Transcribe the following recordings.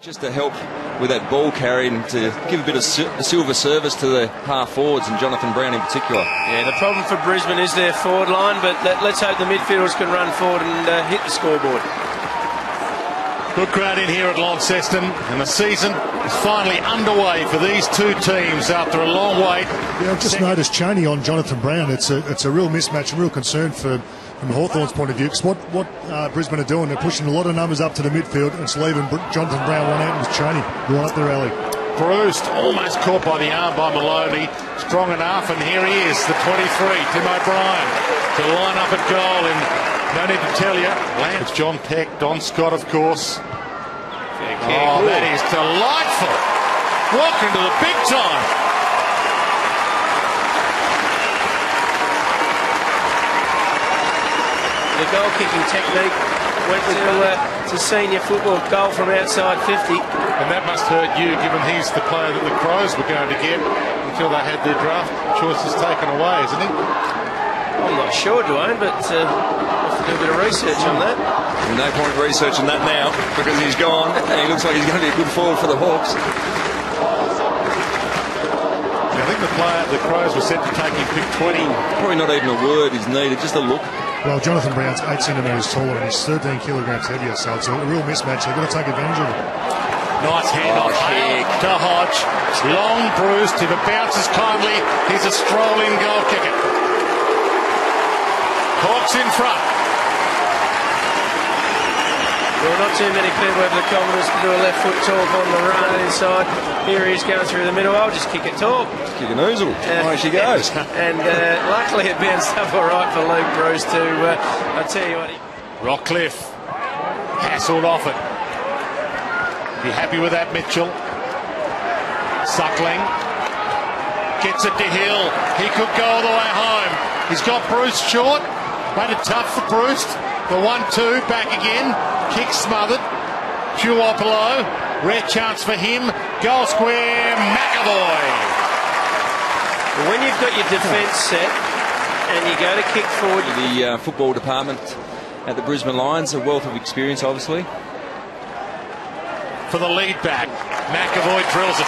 Just to help with that ball carry and to give a bit of silver service to the half forwards and Jonathan Brown in particular. Yeah, the problem for Brisbane is their forward line, but let's hope the midfielders can run forward and hit the scoreboard. Good crowd in here at Launceston, and the season is finally underway for these two teams after a long wait. Yeah, I've just noticed Chaney on Jonathan Brown. It's a real mismatch, a real concern from Hawthorn's point of view, because what Brisbane are doing, they're pushing a lot of numbers up to the midfield, and it's leaving Jonathan Brown one out with Chaney right up their alley. Bruce almost caught by the arm by Maloney, strong enough, and here he is, the 23, Tim O'Brien, to line up at goal. And no need to tell you, Lance, John Peck, Don Scott, of course. Oh, that is delightful. Walking to the big time. The goal kicking technique went to senior football, goal from outside 50. And that must hurt you, given he's the player that the Crows were going to get until they had their draft choices taken away, isn't he? I'm not sure, Dwayne, but I'll have to do a bit of research on that. No point researching that now, because he's gone and he looks like he's going to be a good forward for the Hawks. I think the Crows were set to take him pick 20. Probably not even a word is needed, just a look. Well, Jonathan Brown's 8 centimetres taller and he's 13 kilograms heavier, so it's a real mismatch. They've got to take advantage of it. Nice hand-off kick to Hodge. Long bruised. If it bounces kindly, he's a stroll-in goal kicker. Hawks in front. Well, not too many people have the confidence to do a left foot talk on the run inside. Here he's going through the middle. I'll just kick it tall. Just kick an oozle. Away she goes. And luckily it bounced up all right for Luke Bruce to, I tell you what. Rockcliffe hassled off it. Be happy with that, Mitchell. Suckling gets it to Hill. He could go all the way home. He's got Bruce short. Made it tough for Bruce. The 1-2 back again. Kick smothered. Tuopolo. Rare chance for him. Goal square. McAvoy. When you've got your defence set and you go to kick forward. The football department at the Brisbane Lions, a wealth of experience, obviously. For the lead back. McAvoy drills it.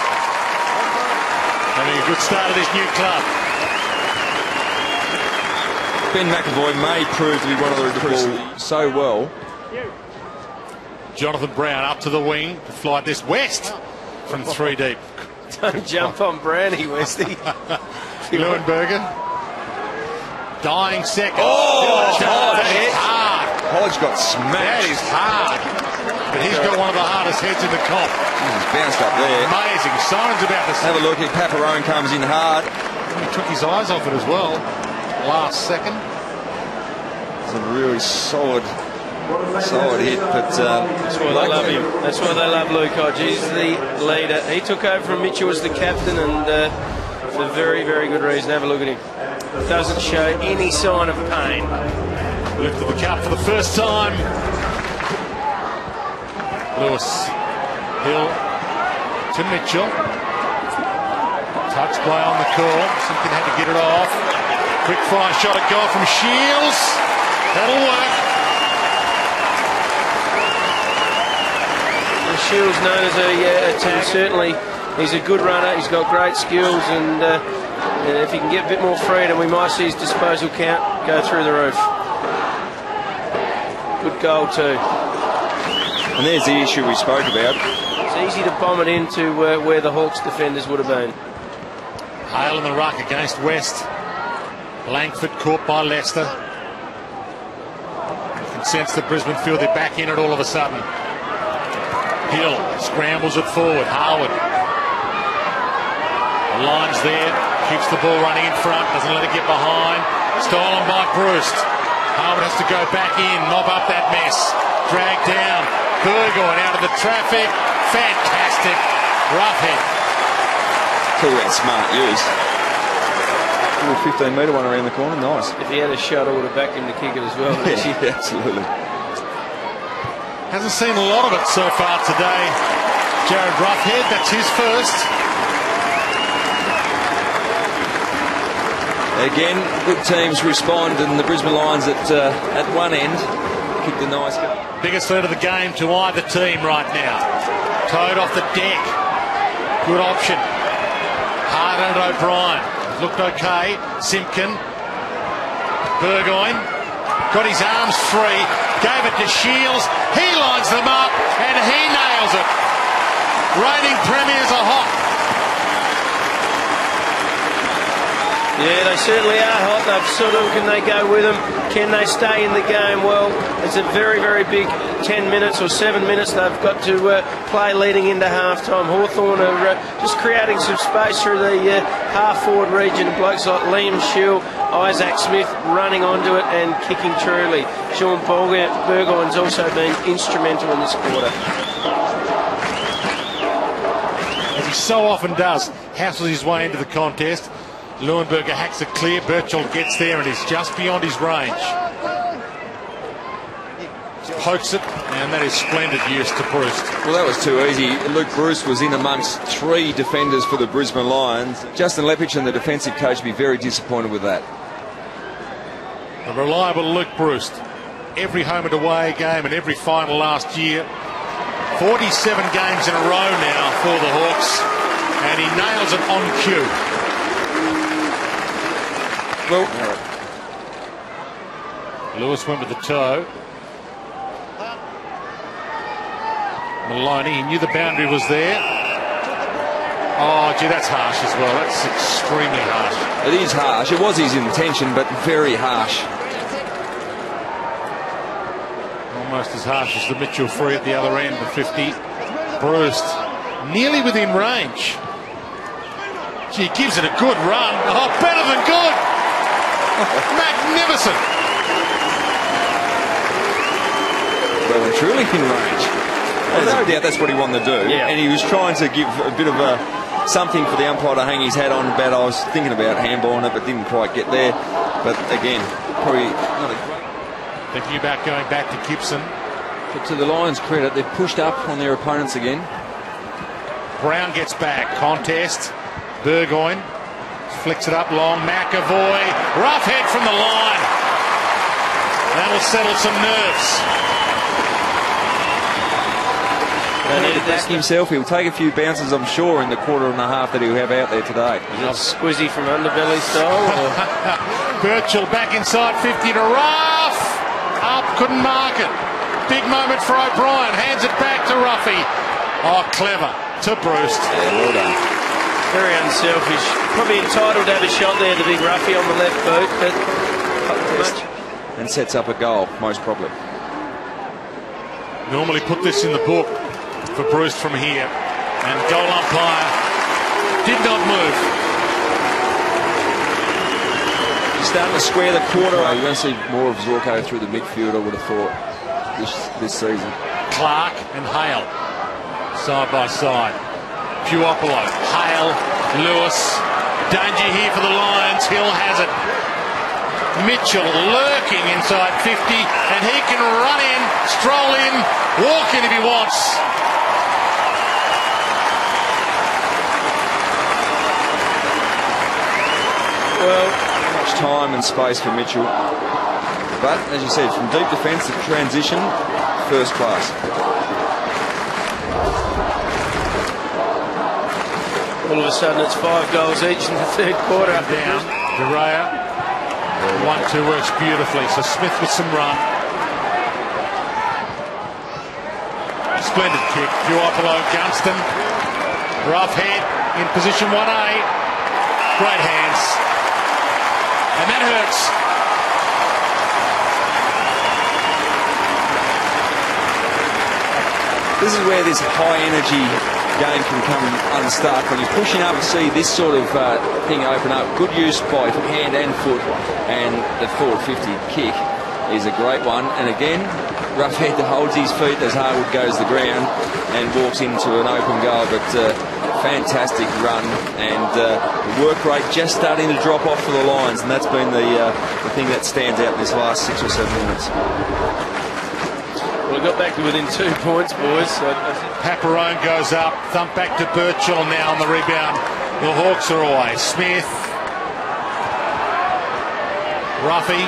Having a good start at his new club. Ben McAvoy may prove to be one of the recruits so well. Jonathan Brown up to the wing to fly this west from 3 deep. Don't jump on Brownie, Westy. Leuenberger. Dying second. Oh, that is hard. Hodge got smashed. That is hard. But he's got one of the hardest heads in the comp. He's bounced up there. Amazing. Simon's about to have a look. Paparone comes in hard. He took his eyes off it as well. Last second. It's a really solid hit, but that's why they love him. That's why they love Luke Hodge. He's the leader. He took over from Mitchell as the captain, and for very, very good reason. Have a look at him. Doesn't show any sign of pain. Lifted the cup for the first time. Lewis. Hill to Mitchell. Touch play on the call. Simpkin had to get it off. Quick fire shot at goal from Shields. That'll work. Shields known as a attack. Certainly he's a good runner. He's got great skills, and if he can get a bit more freedom, we might see his disposal count go through the roof. Good goal too. And there's the issue we spoke about. It's easy to bomb it into where the Hawks defenders would have been. Hale in the ruck against West. Langford caught by Leicester. You can sense the Brisbane feel they're back in it all of a sudden. Hill scrambles it forward. Harwood. The line's there. Keeps the ball running in front. Doesn't let it get behind. Stolen by Bruce. Harwood has to go back in. Mop up that mess. Dragged down. Burgoyne out of the traffic. Fantastic. Rough hit. Cool, that smart use. 15-metre one around the corner. Nice. If he had a shot, I would have backed him to kick it as well. Yeah, absolutely. Hasn't seen a lot of it so far today. Jared Roughhead, that's his first. Again, good teams respond, and the Brisbane Lions at one end kicked a nice goal. Biggest threat of the game to either team right now. Towed off the deck. Good option. Hard on O'Brien. Looked okay. Simpkin. Burgoyne. Got his arms free. Gave it to Shields. He lines them up and he nails it. Reigning premiers are hot. Yeah, they certainly are hot. They've sort of, can they go with them? Can they stay in the game? Well, it's a very, very big 10 minutes or 7 minutes they've got to play leading into half-time. Hawthorn are just creating some space through the half-forward region. Blokes like Liam Shield, Isaac Smith running onto it and kicking truly. Sean Burgoyne's also been instrumental in this quarter. As he so often does, hassles his way into the contest. Leuenberger hacks it clear. Birchall gets there and is just beyond his range. Pokes it, and that is splendid use to Breust. Well, that was too easy. Luke Breust was in amongst 3 defenders for the Brisbane Lions. Justin Lepich and the defensive coach will be very disappointed with that. A reliable Luke Breust. Every home and away game and every final last year. 47 games in a row now for the Hawks, and he nails it on cue. Well, Lewis went with the toe. Maloney, he knew the boundary was there. Oh, gee, that's harsh as well. That's extremely harsh. it is harsh. It was his intention, but very harsh. Almost as harsh as the Mitchell free at the other end of 50. Breust nearly within range. Gee, gives it a good run. Oh, better than good. Magnificent. Well and truly in range. Well, no doubt that's what he wanted to do. Yeah. And he was trying to give a bit of something for the umpire to hang his hat on. I was thinking about handball on it, but didn't quite get there. But again, probably not a great... Thinking about going back to Gibson. But to the Lions' credit, they've pushed up on their opponents again. Brown gets back. Contest. Burgoyne flicks it up long. McAvoy. Rough head from the line. That'll settle some nerves. Back himself, he'll take a few bounces, I'm sure, in the quarter and a half that he'll have out there today. Squizzy from underbelly style. Birchall back inside 50 to Ruff. Up, couldn't mark it. Big moment for O'Brien. Hands it back to Ruffy. Oh, clever. To Breust. Yeah, well done. Very unselfish. Probably entitled to have a shot there, the big Ruffy on the left boot, but not too much. And sets up a goal, most probably. Normally put this in the book for Breust from here. And goal umpire did not move. He's starting to square the quarter. You're going to see more of Zorko through the midfield, I would have thought, this season. Clark and Hale side by side. Puopolo, Hale, Lewis. Danger here for the Lions. Hill has it. Mitchell lurking inside 50, and he can run in, stroll in, walk in if he wants. Well, much time and space for Mitchell. But, as you said, from deep defence to transition, first class. All of a sudden it's 5 goals each in the third quarter. Down. Durea. 1-2 works beautifully. So Smith with some run. Splendid kick. Puopolo, Gunston. Rough head in position 1A. Great hands. And that hurts. This is where this high energy game can come unstuck. When you're pushing up and see this sort of thing open up, good use by hand and foot, and the forward 50 kick is a great one. And again, Roughhead holds his feet as Harwood goes to the ground and walks into an open goal. But fantastic run, and the work rate just starting to drop off for the Lions, and that's been the thing that stands out in this last 6 or 7 minutes. Well, we got back to within 2 points, boys. So Paparone goes up. Thump back to Birchall now on the rebound. The Hawks are away. Smith. Ruffy.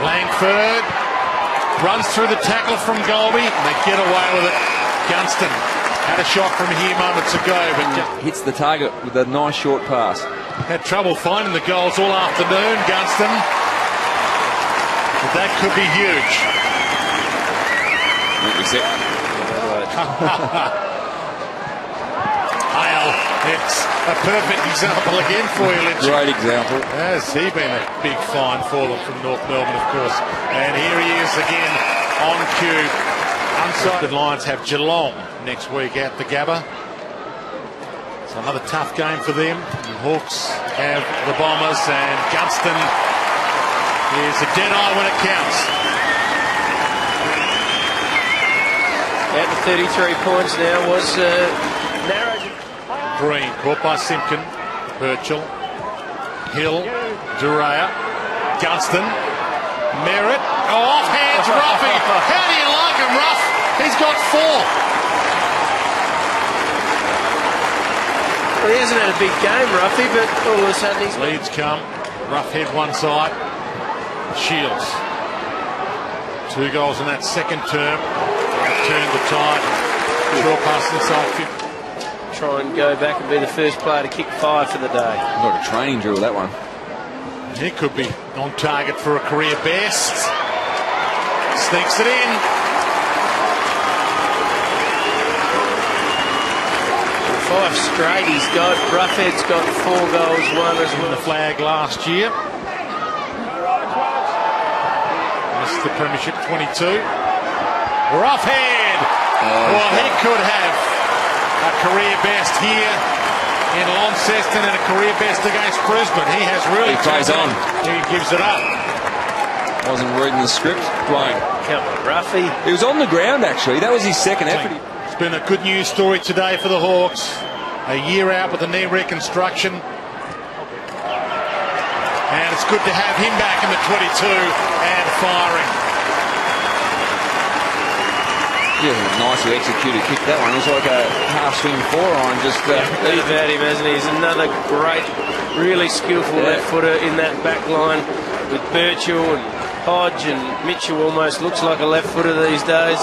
Langford. Runs through the tackle from Golby. And they get away with it. Gunston had a shot from here moments ago, but Hits the target with a nice short pass. had trouble finding the goals all afternoon, Gunston. But that could be huge. Hale, it's a perfect example again for you, Lynch. Great example. Has he been a big find for them from North Melbourne, of course. And here he is again on cue. Unsighted Lions have Geelong next week at the Gabba. It's another tough game for them. The Hawks have the Bombers, and Gunston is a dead eye when it counts. Out to 33 points now was narrowed. Green caught by Simpkin, Birchall, Hill, Durea, Gunston, Merritt. Oh, off hands, Ruffy. How do you like him, Ruff? He's got 4. Well, he hasn't had a big game, Ruffy, but all of a sudden he's... Leads come. Rough head one side. Shields. 2 goals in that second term. Turned the tide. Short pass inside 50. Try and go back and be the first player to kick 5 for the day. Got a training drill, that one. He could be on target for a career best. Sneaks it in. 5 straight he's got. Roughhead's got 4 goals, 1 as well. The flag last year. Missed the premiership 22. Roughhead! Well, he could have a career best here in Launceston and a career best against Brisbane. He has really... He plays on. He gives it up. Wasn't reading the script. Playing. Come on, Ruffy. He was on the ground, actually. That was his second effort. It's been a good news story today for the Hawks. A year out with a knee reconstruction. And it's good to have him back in the 22 and firing. Yeah, nicely executed kick, that one. It was like a half-swing four-iron. Just He's about him, hasn't he? He's another great, really skillful left-footer in that back line with Birchall and Hodge, and Mitchell almost looks like a left-footer these days.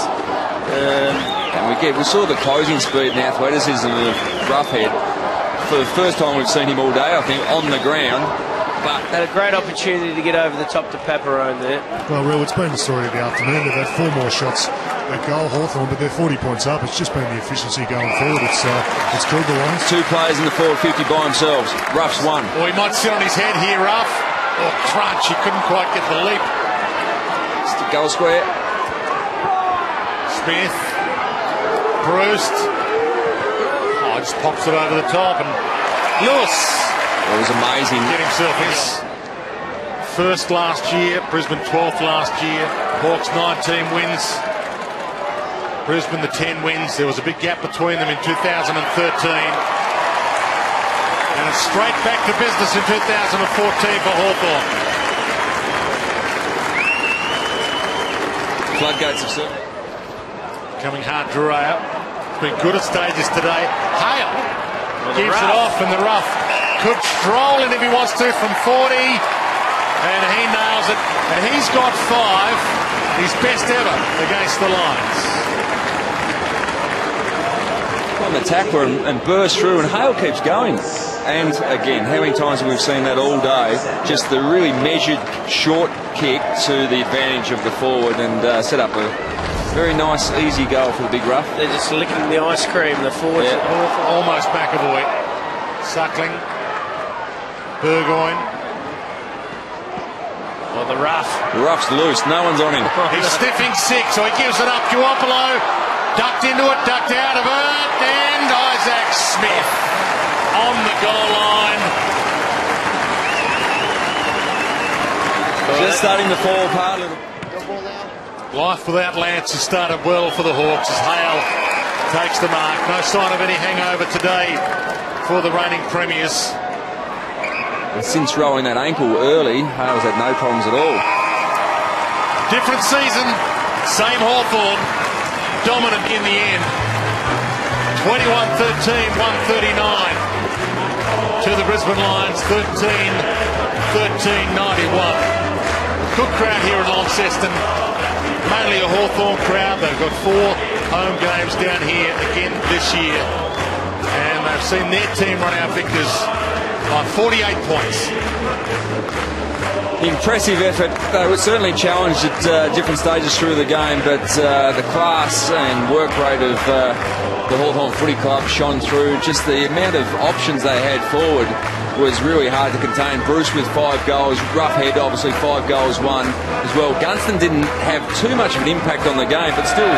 And we saw the closing speed and athleticism of Roughhead. For the first time we've seen him all day, I think, on the ground. But had a great opportunity to get over the top to Paparone there. Well, Real, it's been the story of the afternoon. They've had 4 more shots at goal, Hawthorn, but they're 40 points up. It's just been the efficiency going forward. It's killed the Lions. 2 players in the forward 50 by themselves. Ruff's 1. Or he might sit on his head here, Ruff. Or crunch, he couldn't quite get the leap. It's the goal square. Smith. Bruce. Oh, just pops it over the top, and Lewis. It was amazing. Get himself his first last year. Brisbane 12th last year. Hawks 19 wins. Brisbane the 10 wins. There was a big gap between them in 2013. And it's straight back to business in 2014 for Hawthorn. Floodgates of circle. Coming hard, Durea. Been good at stages today. Hale gives it off, and the Rough could stroll in if he wants to from 40, and he nails it. And he's got 5, his best ever against the Lions. On the tackler and burst through, and Hale keeps going. And again, how many times have we seen that all day? Just the really measured short kick to the advantage of the forward, and set up a very nice, easy goal for the big Rough. They're just licking the ice cream, the forwards. Yeah. Almost McAvoy. Suckling. Burgoyne. Well, the Rough. The Rough's loose. No one's on him. He's sniffing 6, so he gives it up. Duopolo ducked into it, ducked out of it, and Isaac Smith on the goal line. Just starting to fall apart a little. Life without Lance has started well for the Hawks as Hale takes the mark. No sign of any hangover today for the reigning premiers. And since rolling that ankle early, Hale's had no problems at all. Different season, same Hawthorn, dominant in the end. 21-13, 139 to the Brisbane Lions, 13-91. Good crowd here in Launceston. Mainly a Hawthorn crowd. They've got 4 home games down here again this year, and they've seen their team run out victors by 48 points. Impressive effort. They were certainly challenged at different stages through the game, but the class and work rate of the Hawthorn Footy Club shone through. Just the amount of options they had forward was really hard to contain. Bruce with 5 goals, Roughhead obviously 5 goals won as well. Gunston didn't have too much of an impact on the game, but still